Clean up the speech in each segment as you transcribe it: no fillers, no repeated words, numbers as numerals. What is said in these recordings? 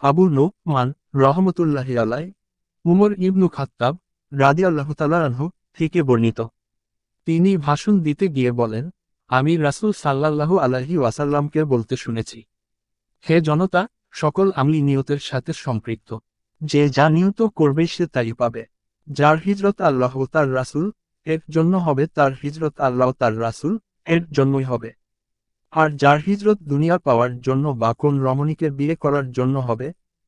Abu Numan রহমতুল্লাহি আলাই উমর ইবনু খাত্তাব রাদিয়াল্লাহু তাআলা আনহু থেকে বর্ণিত। তিনি ভাষণ দিতে গিয়ে বলেন, আমি রাসূল সাল্লাল্লাহু আলাইহি ওয়াসাল্লামকে বলতে শুনেছি, হে জনতা, সকল আমলি নিয়তের সাথে সম্পৃক্ত। যে যা নিয়ত করবে সে তাই পাবে। যার হিজরত আল্লাহ ও তার রাসূল এর জন্য হবে, তার হিজরত আল্লাহ ও তার রাসূল এর জন্যই হবে। আর যার হিজরত দুনিয়া পাওয়ার জন্য বা কোন রমণীকে বিয়ে করার জন্য হবে,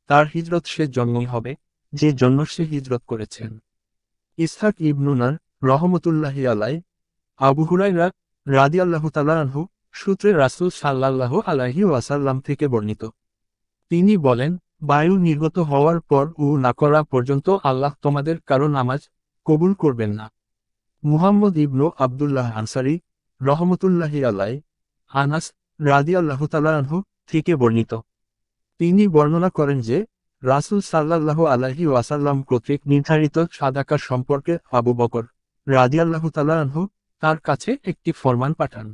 তার হিজরত সে জন্যই হবে যে জন্য সে হিজরত করেছেন। ইসহাক ইবনু নার রহমতুল্লাহি আলাই আবু হুরায়রা রাদিয়াল্লাহু তাআলা আনহু সূত্রে রাসূল সাল্লাল্লাহু আলাইহি ওয়াসাল্লাম থেকে বর্ণিত। তিনি বলেন, বায়ু নির্গত হওয়ার পর না করা পর্যন্ত আল্লাহ তোমাদের কারো নামাজ কবুল করবেন না। মুহাম্মদ ইবনু আব্দুল্লাহ আনসারী রহমতুল্লাহি আলাই আনাস রাদিয়াল্লাহু তাআলা আনহু থেকে বর্ণিত। তিনি বর্ণনা করেন যে রাসূল সাল্লাল্লাহু আলাইহি ওয়াসাল্লাম কর্তৃক নির্ধারিত সাদাকা সম্পর্কে আবু বকর রাদিয়াল্লাহু তাআলা আনহু তার কাছে একটি ফরমান পাঠান।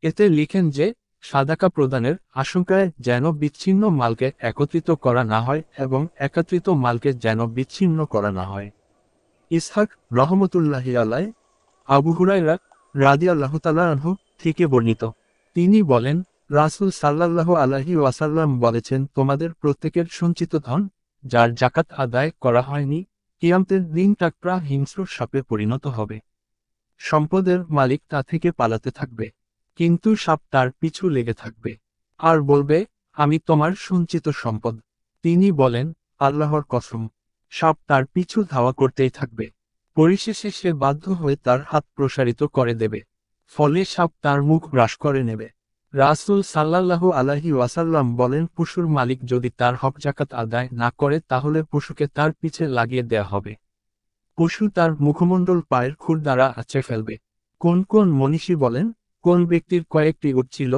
এতে লিখেন যে সাদাকা প্রদানের আশঙ্কায় যেন বিচ্ছিন্ন মালকে একত্রিত করা না হয় এবং একত্রিত মালকে যেন বিচ্ছিন্ন করা না হয়। ইসহাক রহমতুল্লাহি আলাই আবু হুরায়রা রাদিয়াল্লাহু তাআলা আনহু থেকে বর্ণিত। তিনি বলেন, রাসূল সাল্লাল্লাহু আলাইহি ওয়াসাল্লাম বলেছেন, তোমাদের প্রত্যেকের সঞ্চিত ধন যার যাকাত আদায় করা হয়নি, কিয়ামতের দিন তা হিংস্র সাপে পরিণত হবে। সম্পদের মালিক তা থেকে পালাতে থাকবে, কিন্তু সাপ তার পিছু লেগে থাকবে আর বলবে, আমি তোমার সঞ্চিত সম্পদ। তিনি বলেন, আল্লাহর কসম, সাপ তার পিছু ধাওয়া করতেই থাকবে। পরিশেষে সে বাধ্য হয়ে তার হাত প্রসারিত করে দেবে, ফলে সাপ তার মুখ গ্রাস করে নেবে। রাসূল সাল্লাল্লাহু আলাইহি ওয়াসাল্লাম বলেন, পশুর মালিক যদি তার হক যাকাত আদায় না করে তাহলে পশুকে তার পিছে লাগিয়ে দেয়া হবে। পশু তার মুখমণ্ডল পায়ের খুর দ্বারা আঁচড়ে ফেলবে। কোন কোন মনীষী বলেন, কোন ব্যক্তির কয়েকটি উট ছিল,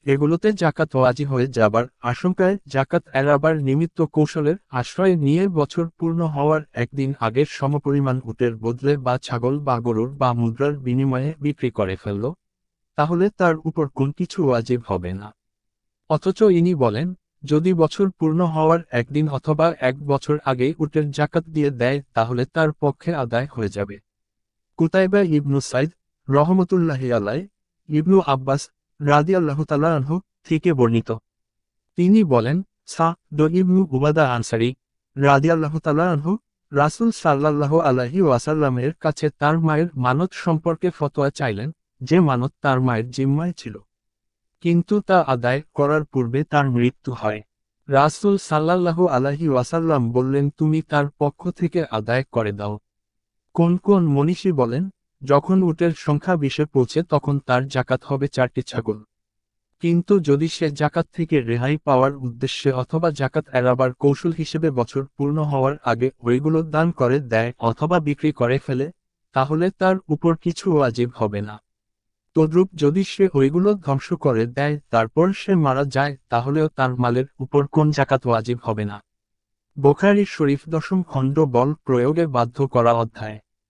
এগুলোতে যাকাত ওয়াজিব হয়ে যাবার আশঙ্কায় যাকাত এড়াবার নিমিত্ত কৌশলের আশ্রয় নিয়ে বছর পূর্ণ হওয়ার একদিন আগের সমপরিমাণ উটের বদলে বা ছাগল বা গরুর বা মুদ্রার বিনিময়ে বিক্রি করে ফেলল, তাহলে তার উপর কোন কিছু ওয়াজিব হবে না। অথচ ইনি বলেন, যদি বছর পূর্ণ হওয়ার একদিন অথবা এক বছর আগেই উটের যাকাত দিয়ে দেয় তাহলে তার পক্ষে আদায় হয়ে যাবে। কুতাইবা ইবনু সাইদ রহমতুল্লাহি আলাই ইবনু আব্বাস রাদিয়াল্লাহু তাআলা আনহু থেকে বর্ণিত। তিনি বলেন, সা'দ ইবনু উবাদা আনসারী রাদিয়াল্লাহু তাআলা আনহু রাসূল সাল্লাল্লাহু আলাইহি ওয়াসাল্লামের কাছে তার মায়ের মানত সম্পর্কে ফতোয়া চাইলেন, যে মানত তার মায়ের জিম্মায় ছিল, কিন্তু তা আদায় করার পূর্বে তার মৃত্যু হয়। রাসূল সাল্লাল্লাহু আলাইহি ওয়াসাল্লাম বললেন, তুমি তার পক্ষ থেকে আদায় করে দাও। কোন কোন মনীষী বলেন, যখন উটের সংখ্যা 20-এ পৌঁছে তখন তার যাকাত হবে 4টি ছাগল। কিন্তু যদি সে যাকাত থেকে রেহাই পাওয়ার উদ্দেশ্যে অথবা যাকাত এড়াবার কৌশল হিসেবে বছর পূর্ণ হওয়ার আগে ওইগুলো দান করে দেয় অথবা বিক্রি করে ফেলে, তাহলে তার উপর কিছু ওয়াজিব হবে না। তদ্রূপ যদি সে ওইগুলো ধ্বংস করে দেয় তারপর সে মারা যায়, তাহলেও তার মালের উপর কোন যাকাত ওয়াজিব হবে না। বুখারী শরীফ 10ম খণ্ড বল প্রয়োগে বাধ্য করা অধ্যায়।